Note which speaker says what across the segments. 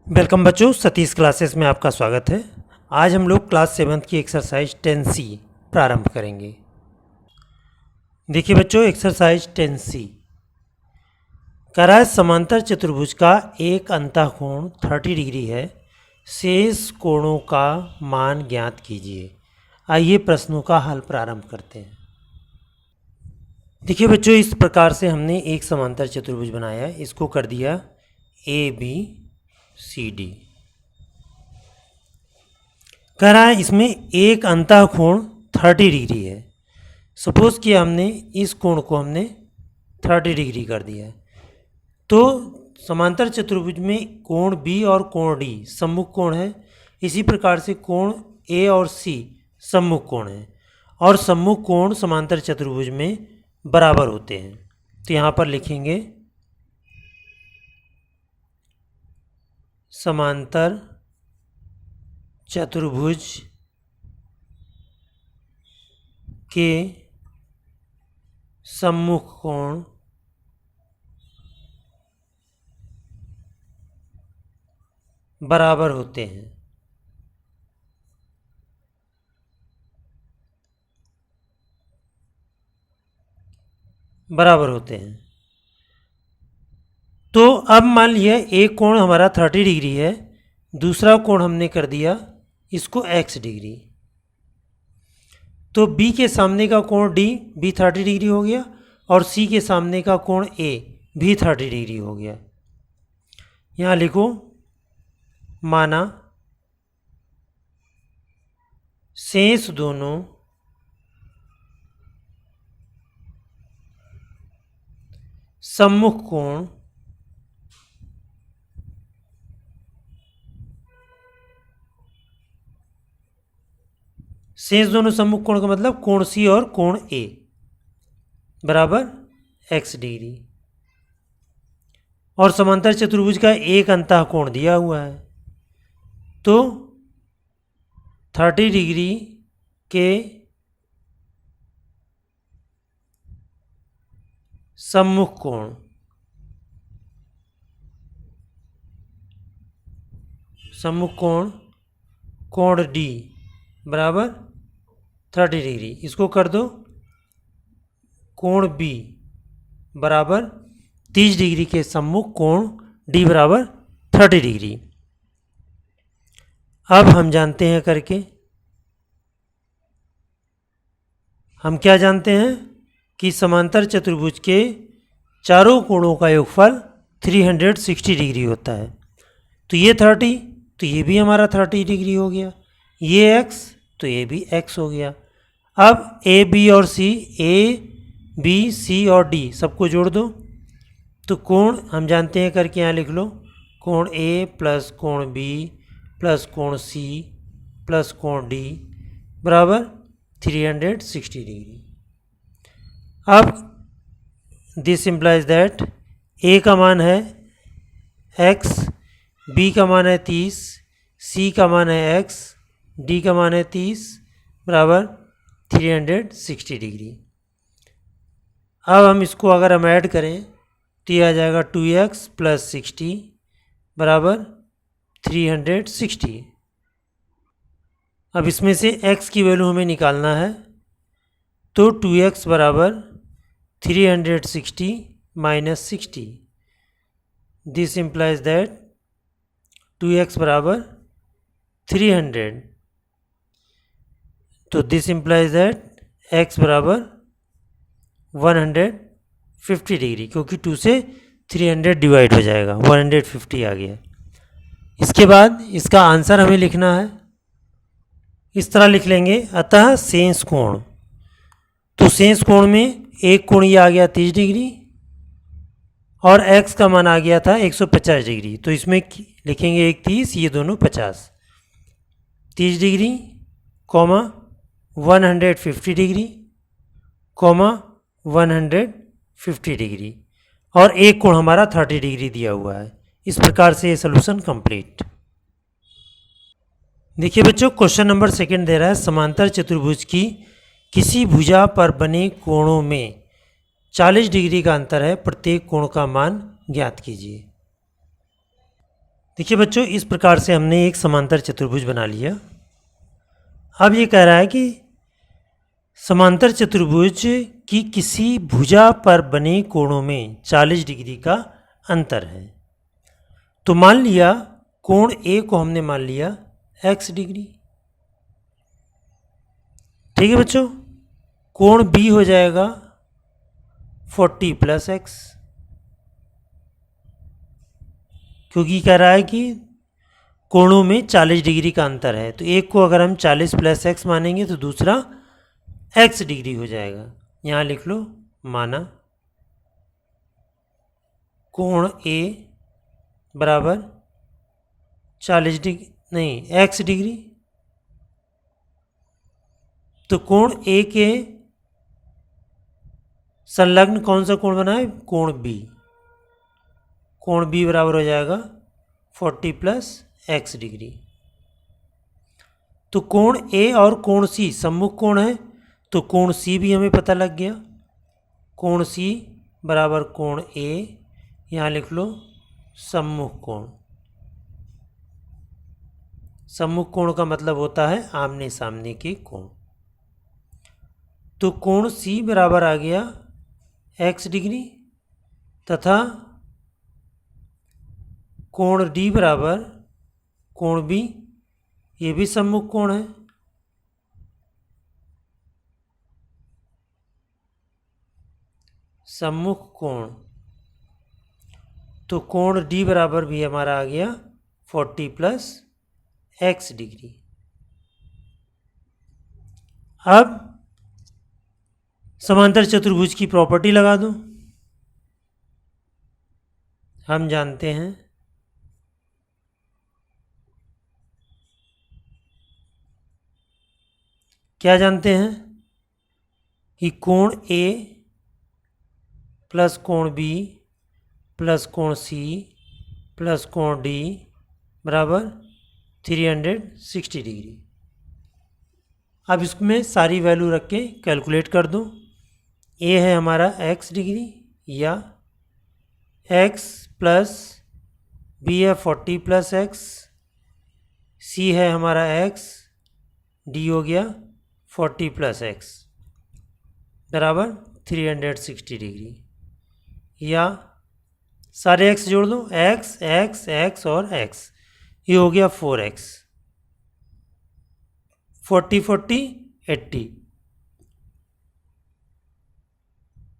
Speaker 1: Welcome बच्चों, Satish classes में आपका स्वागत है। आज हम लोग क्लास 7 की एक्सरसाइज 10C प्रारंभ करेंगे। देखिए बच्चों, एक्सरसाइज 10C कह रहा है समांतर चतुर्भुज का एक अंतःकोण 30 डिग्री है, शेष कोणों का मान ज्ञात कीजिए। आइए प्रश्नों का हल प्रारंभ करते हैं। देखिए बच्चों, इस प्रकार से हमने एक समांतर चतुर्भुज बनाया, इसको कर दिया ABCD। कह रहा है इसमें एक अंतःकोण 30 डिग्री है। सपोज कि हमने इस कोण को 30 डिग्री कर दिया है, तो समांतर चतुर्भुज में कोण B और कोण D सम्मुख कोण है। इसी प्रकार से कोण A और C सम्मुख कोण है, और सम्मुख कोण समांतर चतुर्भुज में बराबर होते हैं। तो यहाँ पर लिखेंगे समांतर चतुर्भुज के सम्मुख कोण बराबर होते हैं। तो अब मान लिया एक कोण हमारा 30 डिग्री है, दूसरा कोण हमने कर दिया इसको x डिग्री। तो B के सामने का कोण D भी 30 डिग्री हो गया, और C के सामने का कोण A भी 30 डिग्री हो गया। यहाँ लिखो, माना शेष दोनों सम्मुख कोण सम्मुख कोण का मतलब कोण C और कोण A बराबर x डिग्री, और समांतर चतुर्भुज का एक अंतःकोण दिया हुआ है। तो 30 डिग्री के सम्मुख कोण कोण D बराबर 30 डिग्री। इसको कर दो कोण B बराबर 30 डिग्री के सम्मुख कोण D बराबर 30 डिग्री। अब हम जानते हैं करके, हम क्या जानते हैं कि समांतर चतुर्भुज के चारों कोणों का योगफल 360 डिग्री होता है। तो ये 30, तो ये भी हमारा 30 डिग्री हो गया, ये x तो ये भी x हो गया। अब A B और C, A B C और D सबको जोड़ दो, तो कोण हम जानते हैं करके यहाँ लिख लो, कोण A प्लस कोण B प्लस कोण C प्लस कोण D बराबर 360 डिग्री। अब दिस इम्प्लाइज दैट A का मान है x, B का मान है 30, C का मान है x, D का मान है 30 बराबर 360 डिग्री। अब हम इसको अगर हम ऐड करें तो ये आ जाएगा 2x प्लस 60 बराबर 360। अब इसमें से x की वैल्यू हमें निकालना है, तो 2x बराबर 360 minus 60। This implies that 2x बराबर 300। तो दिस इम्प्लाइज दैट x बराबर 150 डिग्री, क्योंकि 2 से 300 डिवाइड हो जाएगा, 150 आ गया। इसके बाद इसका आंसर हमें लिखना है, इस तरह लिख लेंगे, अतः शेष कोण। तो शेष कोण में एक कोण ये आ गया 30 डिग्री, और x का मान आ गया था 150 डिग्री। तो इसमें लिखेंगे एक 30, ये दोनों 50, 30 degree comma 150 degree comma 150 degree, और एक कोण हमारा 30 डिग्री दिया हुआ है। इस प्रकार से ये सोल्यूशन कंप्लीट। देखिए बच्चों, क्वेश्चन नंबर 2 दे रहा है, समांतर चतुर्भुज की किसी भुजा पर बने कोणों में 40 डिग्री का अंतर है, प्रत्येक कोण का मान ज्ञात कीजिए। देखिए बच्चों, इस प्रकार से हमने एक समांतर चतुर्भुज बना लिया। अब ये कह रहा है कि समांतर चतुर्भुज की किसी भुजा पर बने कोणों में 40 डिग्री का अंतर है। तो मान लिया कोण ए को हमने मान लिया x डिग्री। ठीक है बच्चों, कोण बी हो जाएगा 40 + x, क्योंकि कह रहा है कि कोणों में 40 डिग्री का अंतर है। तो एक को अगर हम 40 + x मानेंगे तो दूसरा x डिग्री हो जाएगा। यहाँ लिख लो, माना कोण A बराबर 40 डिग्री नहीं x डिग्री। तो कोण A के संलग्न कौन सा कोण बना है? कोण B। कोण B बराबर हो जाएगा 40 + x डिग्री। तो कोण A और कोण C सम्मुख कोण है, तो कोण C भी हमें पता लग गया। कोण C बराबर कोण A, यहाँ लिख लो सम्मुख कोण। सम्मुख कोण का मतलब होता है आमने सामने के कोण। तो कोण C बराबर आ गया x डिग्री तथा कोण D बराबर कोण B, ये भी सम्मुख कोण है। सम्मुख कोण, तो कोण D बराबर भी हमारा आ गया 40 + x डिग्री। अब समांतर चतुर्भुज की प्रॉपर्टी लगा दो। हम जानते हैं क्या जानते हैं कि कोण A + कोण B + कोण C + कोण D बराबर 360 डिग्री। अब इसमें सारी वैल्यू रख के कैलकुलेट कर दो। A है हमारा x डिग्री या x + B है 40 + x, C है हमारा x, D हो गया 40 + x बराबर 360 डिग्री। या सारे x जोड़ दो, x x x और x, ये हो गया 4x। 40 40 80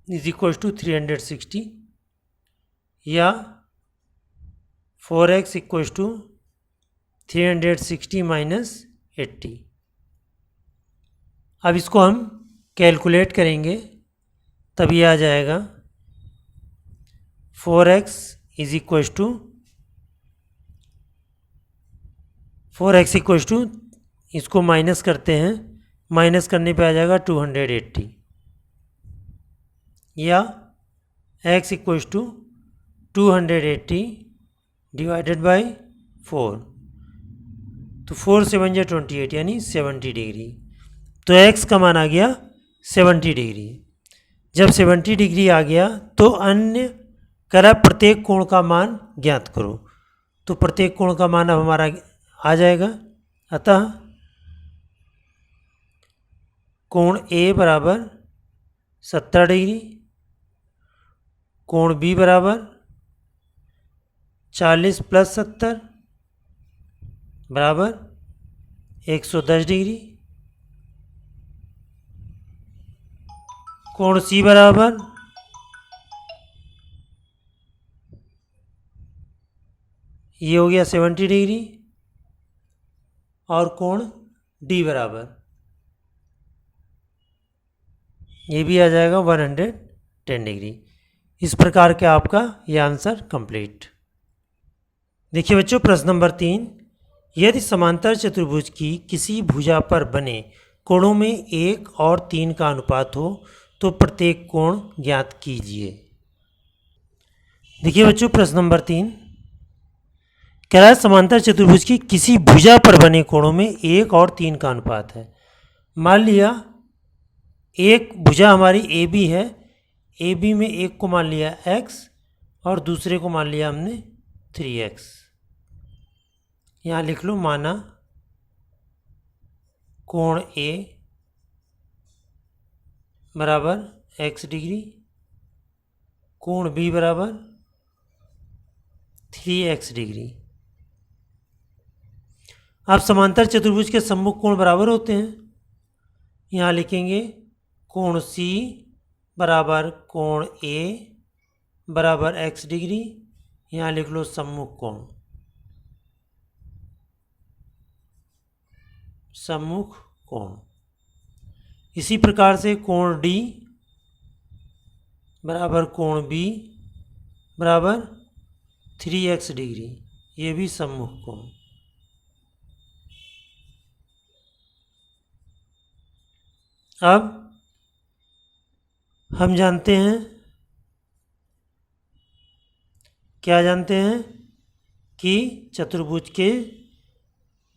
Speaker 1: = 360 या 4x = 360 - 80। अब इसको हम कैलकुलेट करेंगे तब ये आ जाएगा 4x = इसको माइनस करते हैं, माइनस करने पे आ जाएगा 280 या x = 280 / 4। तो 4 7 = 28 यानी 70 डिग्री। तो x का मान आ गया 70 डिग्री। जब 70 डिग्री आ गया तो अन्य करा प्रत्येक कोण का मान ज्ञात करो। तो प्रत्येक कोण का मान अब हमारा आ जाएगा। अतः कोण A बराबर 70 डिग्री, कोण B बराबर 40 + 70 बराबर 110 डिग्री, कोण C बराबर ये हो गया 70 डिग्री और कोण D बराबर ये भी आ जाएगा 110 डिग्री। इस प्रकार के आपका ये आंसर कंप्लीट। देखिए बच्चों, प्रश्न नंबर 3, यदि समांतर चतुर्भुज की किसी भुजा पर बने कोणों में 1 और 3 का अनुपात हो तो प्रत्येक कोण ज्ञात कीजिए। देखिए बच्चों, प्रश्न नंबर 3 कह रहा है समांतर चतुर्भुज की किसी भुजा पर बने कोणों में 1 और 3 का अनुपात है। मान लिया एक भुजा हमारी ए बी है, ए बी में एक को मान लिया x और दूसरे को मान लिया हमने 3x। यहाँ लिख लो, माना कोण ए बराबर x डिग्री, कोण बी बराबर 3x डिग्री। अब समांतर चतुर्भुज के सम्मुख कोण बराबर होते हैं। यहाँ लिखेंगे कोण C बराबर कोण A बराबर x डिग्री। यहाँ लिख लो सम्मुख कोण, सम्मुख कोण। इसी प्रकार से कोण D बराबर कोण B बराबर 3x डिग्री, ये भी सम्मुख कोण। अब हम जानते हैं, क्या जानते हैं कि चतुर्भुज के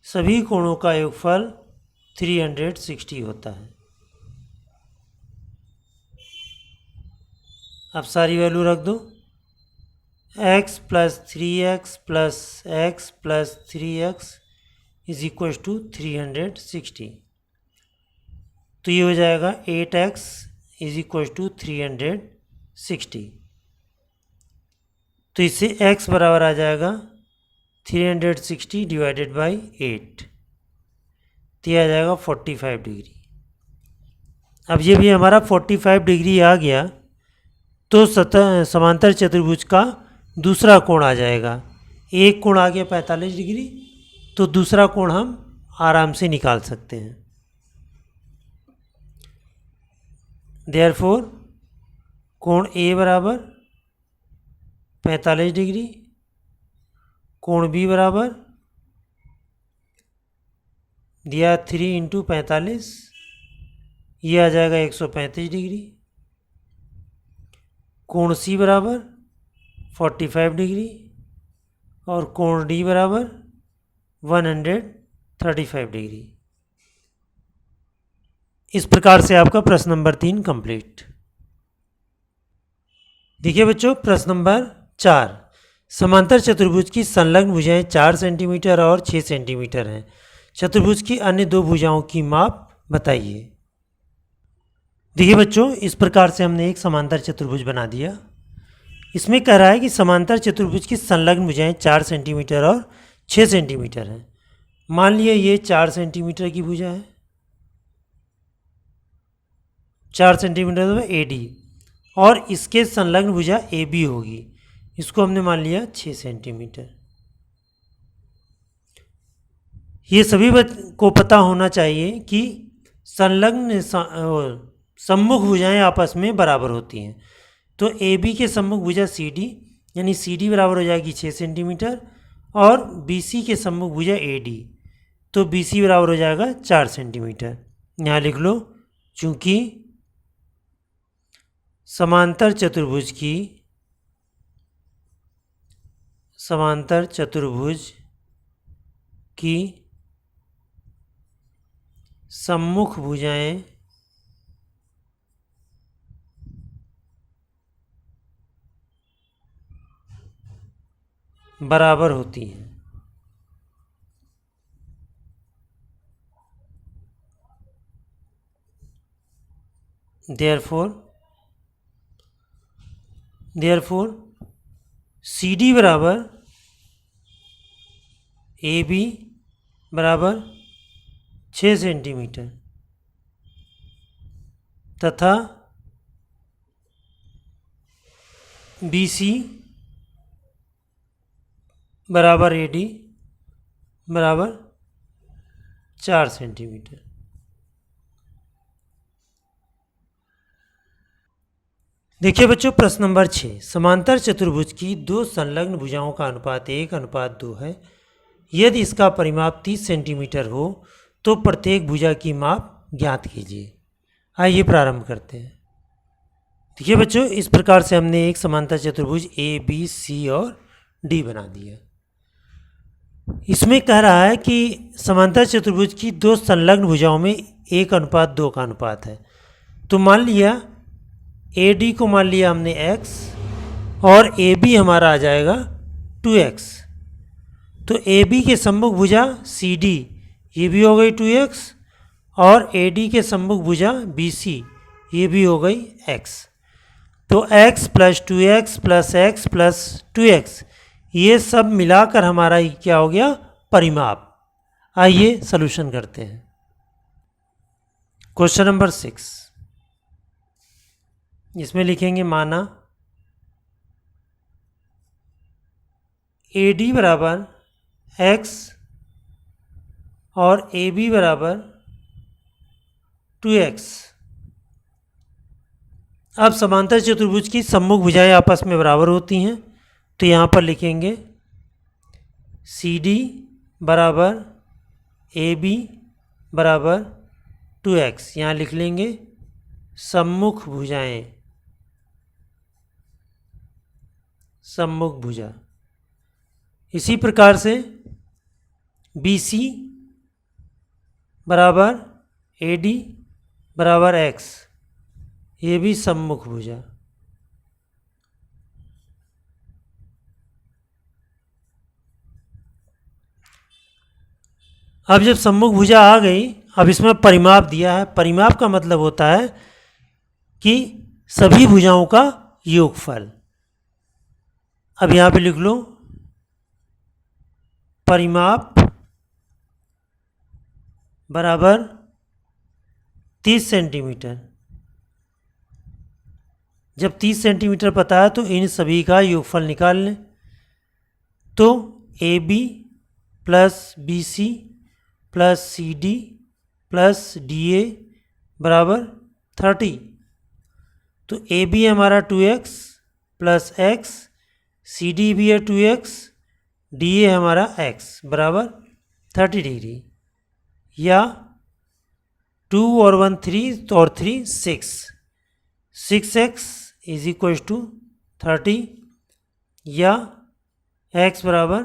Speaker 1: सभी कोणों का योगफल 360 होता है। अब सारी वैल्यू रख दो, x plus 3x plus x plus 3x is equal to 360। तो ये हो जाएगा 8x इज इक्वल टू 360। तो इससे x बराबर आ जाएगा 360 डिवाइडेड बाई 8, तो यह आ जाएगा 45 डिग्री। अब ये भी हमारा 45 डिग्री आ गया, तो समांतर चतुर्भुज का दूसरा कोण आ जाएगा। एक कोण आ गया 45 डिग्री, तो दूसरा कोण हम आराम से निकाल सकते हैं। देयरफॉर कोण ए बराबर 45 डिग्री, कोण बी बराबर दिया 3 इंटू 45, ये आ जाएगा 135 डिग्री। कोण सी बराबर 45 डिग्री और कोण डी बराबर 135 डिग्री। इस प्रकार से आपका प्रश्न नंबर 3 कंप्लीट। देखिए बच्चों, प्रश्न नंबर 4, समांतर चतुर्भुज की संलग्न भुजाएं 4 सेंटीमीटर और 6 सेंटीमीटर हैं। चतुर्भुज की अन्य दो भुजाओं की माप बताइए। देखिए बच्चों, इस प्रकार से हमने एक समांतर चतुर्भुज बना दिया। इसमें कह रहा है कि समांतर चतुर्भुज की संलग्न भुजाएं 4 सेंटीमीटर और 6 सेंटीमीटर हैं। मान लिया ये 4 सेंटीमीटर की भुजा है, 4 सेंटीमीटर तो AD, और इसके संलग्न भुजा AB होगी, इसको हमने मान लिया 6 सेंटीमीटर। ये सभी को पता होना चाहिए कि संलग्न सम्मुख भुजाएं आपस में बराबर होती हैं। तो AB के सम्मुख भुजा CD, यानी CD बराबर हो जाएगी 6 सेंटीमीटर, और BC के सम्मुख भुजा AD, तो BC बराबर हो जाएगा 4 सेंटीमीटर। यहाँ लिख लो, चूंकि समांतर चतुर्भुज की सम्मुख भुजाएं बराबर होती हैं। Therefore CD बराबर AB बराबर 6 सेंटीमीटर तथा BC बराबर AD बराबर 4 सेंटीमीटर। देखिए बच्चों, प्रश्न नंबर 6, समांतर चतुर्भुज की दो संलग्न भुजाओं का अनुपात 1:2 है। यदि इसका परिमाप 30 सेंटीमीटर हो तो प्रत्येक भुजा की माप ज्ञात कीजिए। आइए प्रारंभ करते हैं। देखिए बच्चों, इस प्रकार से हमने एक समांतर चतुर्भुज ABC और D बना दिया। इसमें कह रहा है कि समांतर चतुर्भुज की दो संलग्न भुजाओं में 1:2 का अनुपात है। तो मान लिया AD को मान लिया हमने x और AB हमारा आ जाएगा 2x। तो ए बी के सम्मुख भुजा सी डी ये भी हो गई 2x और ए डी के सम्मुख भुजा बी सी ये भी हो गई x। तो x plus 2x plus x plus 2x ये सब मिलाकर हमारा ही क्या हो गया, परिमाप। आइए सॉल्यूशन करते हैं। क्वेश्चन नंबर 6, इसमें लिखेंगे माना ए डी बराबर x और ए बी बराबर 2x। अब समांतर चतुर्भुज की सम्मुख भुजाएं आपस में बराबर होती हैं, तो यहाँ पर लिखेंगे सी डी बराबर ए बी बराबर 2x। यहाँ लिख लेंगे सम्मुख भुजाएं, सम्मुख भुजा। इसी प्रकार से बी सी बराबर ए डी बराबर x ये भी सम्मुख भुजा। अब जब सम्मुख भुजा आ गई, अब इसमें परिमाप दिया है। परिमाप का मतलब होता है कि सभी भुजाओं का योगफल। अब यहाँ पे लिख लो परिमाप बराबर 30 सेंटीमीटर। जब 30 सेंटीमीटर पता है तो इन सभी का योगफल निकाल लें। तो A B plus B C plus C D plus D A बराबर 30। तो ए बी हमारा 2x plus x, C D भी है 2x, डी ए हमारा x बराबर 30 डिग्री, या 2 और 1 3 और 3 6, 6x इज इक्वल टू 30, या x बराबर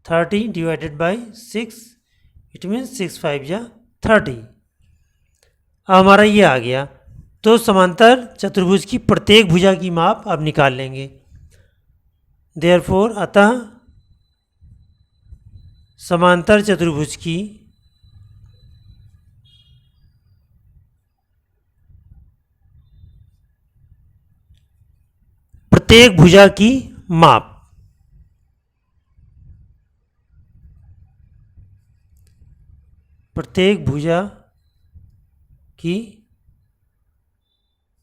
Speaker 1: 30 डिवाइडेड बाई 6, इट मीन्स 6 5 या 30। अब हमारा ये आ गया। तो समांतर चतुर्भुज की प्रत्येक भुजा की माप अब निकाल लेंगे। देयरफॉर अतः समांतर चतुर्भुज की प्रत्येक भुजा की माप, प्रत्येक भुजा की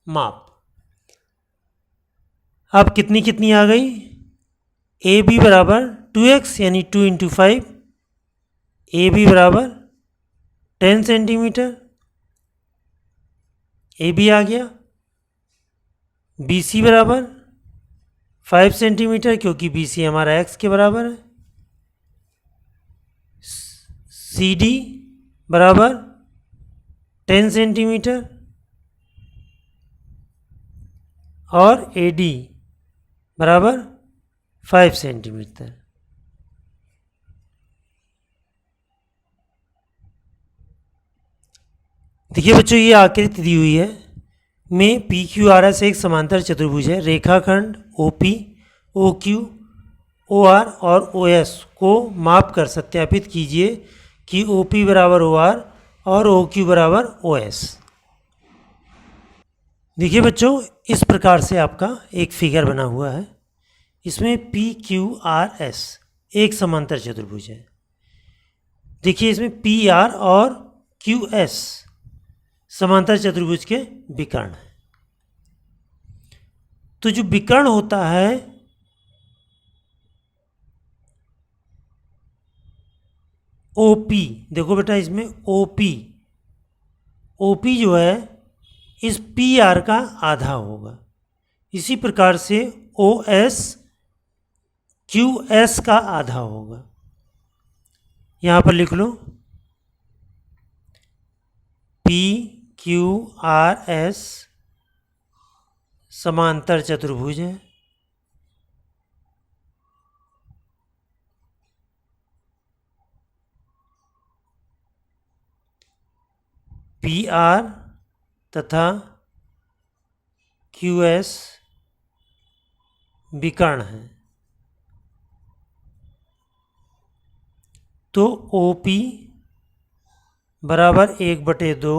Speaker 1: माप अब कितनी कितनी आ गई। ए बी बराबर 2x यानी 2 इंटू 5, ए बी बराबर 10 सेंटीमीटर, ए बी आ गया। बी सी बराबर 5 सेंटीमीटर क्योंकि बी सी हमारा x के बराबर है। सी डी बराबर 10 सेंटीमीटर और ए डी बराबर 5 सेंटीमीटर। देखिए बच्चों, ये आकृति दी हुई है में पी क्यू आर एस एक समांतर चतुर्भुज है। रेखाखंड O P, O Q, O R और ओ एस को माप कर सत्यापित कीजिए कि ओ पी बराबर ओ आर और ओ क्यू बराबर ओ एस। देखिए बच्चों, इस प्रकार से आपका एक फिगर बना हुआ है। इसमें पी क्यू आर एस एक समांतर चतुर्भुज है। देखिए इसमें पी आर और क्यू एस समांतर चतुर्भुज के विकर्ण हैं। तो जो विकर्ण होता है ओपी, देखो बेटा इसमें ओपी, ओपी जो है इस पी आर का आधा होगा। इसी प्रकार से ओ एस क्यू एस का आधा होगा। यहां पर लिख लो पी क्यू आर एस समांतर चतुर्भुज है। पी आर तथा क्यू एस विकर्ण है। तो OP बराबर 1/2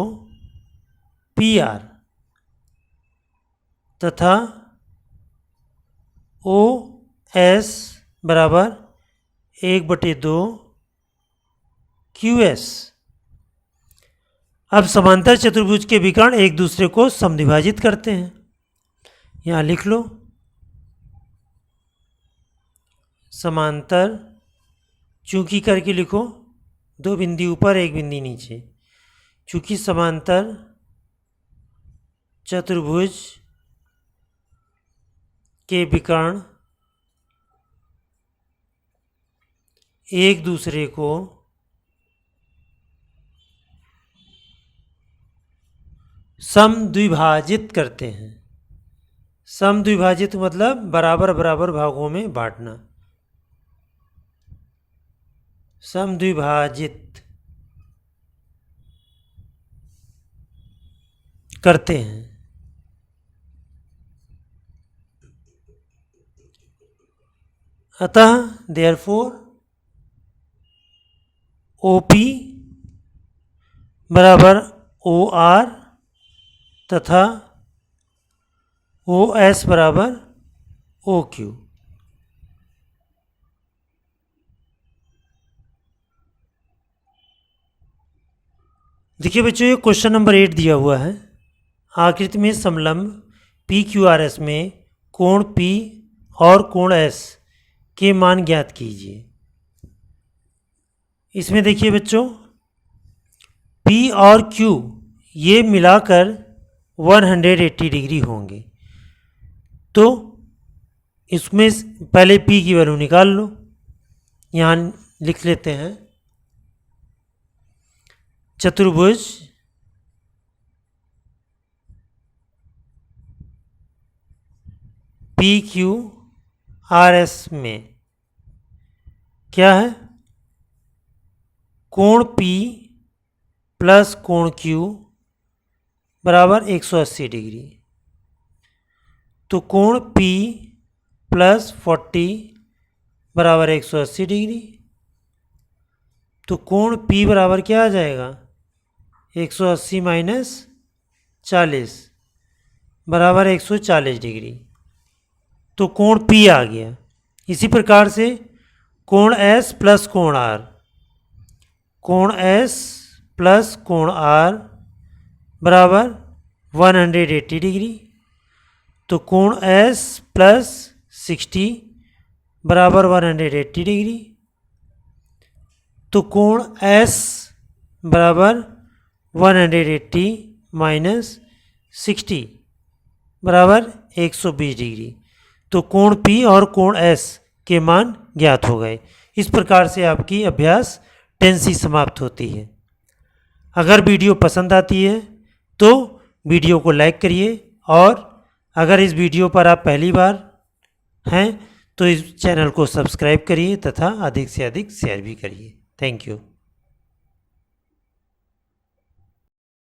Speaker 1: PR तथा OS बराबर 1/2 QS। अब समांतर चतुर्भुज के विकर्ण एक दूसरे को समद्विभाजित करते हैं। यहाँ लिख लो, समांतर, चूंकि करके लिखो, 2 बिंदु ऊपर 1 बिंदु नीचे। चूंकि समांतर चतुर्भुज के विकर्ण एक दूसरे को समद्विभाजित करते हैं। समद्विभाजित मतलब बराबर बराबर भागों में बांटना। समद्विभाजित करते हैं। अतः देयरफॉर OP बराबर OR तथा OS बराबर OQ। देखिए बच्चों, ये क्वेश्चन नंबर 8 दिया हुआ है। आकृति में समलंब PQRS में कोण P और कोण S के मान ज्ञात कीजिए। इसमें देखिए बच्चों, P और Q ये मिलाकर 180 डिग्री होंगे। तो इसमें पहले P की वैल्यू निकाल लो। यहाँ लिख लेते हैं, चतुर्भुज PQRS में क्या है, कोण P प्लस कोण Q बराबर 180 डिग्री। तो कोण P प्लस 40 बराबर 180 डिग्री। तो कोण P बराबर क्या आ जाएगा, 180 माइनस 40 बराबर 140 डिग्री। तो कोण P आ गया। इसी प्रकार से कोण S प्लस कोण R, कोण S प्लस कोण R बराबर 180 डिग्री। तो कोण S प्लस 60 बराबर 180 डिग्री। तो कोण S बराबर 180 माइनस 60 बराबर 120 डिग्री। तो कोण P और कोण S के मान ज्ञात हो गए। इस प्रकार से आपकी अभ्यास 10C समाप्त होती है। अगर वीडियो पसंद आती है तो वीडियो को लाइक करिए, और अगर इस वीडियो पर आप पहली बार हैं तो इस चैनल को सब्सक्राइब करिए तथा अधिक से अधिक शेयर भी करिए। Thank you.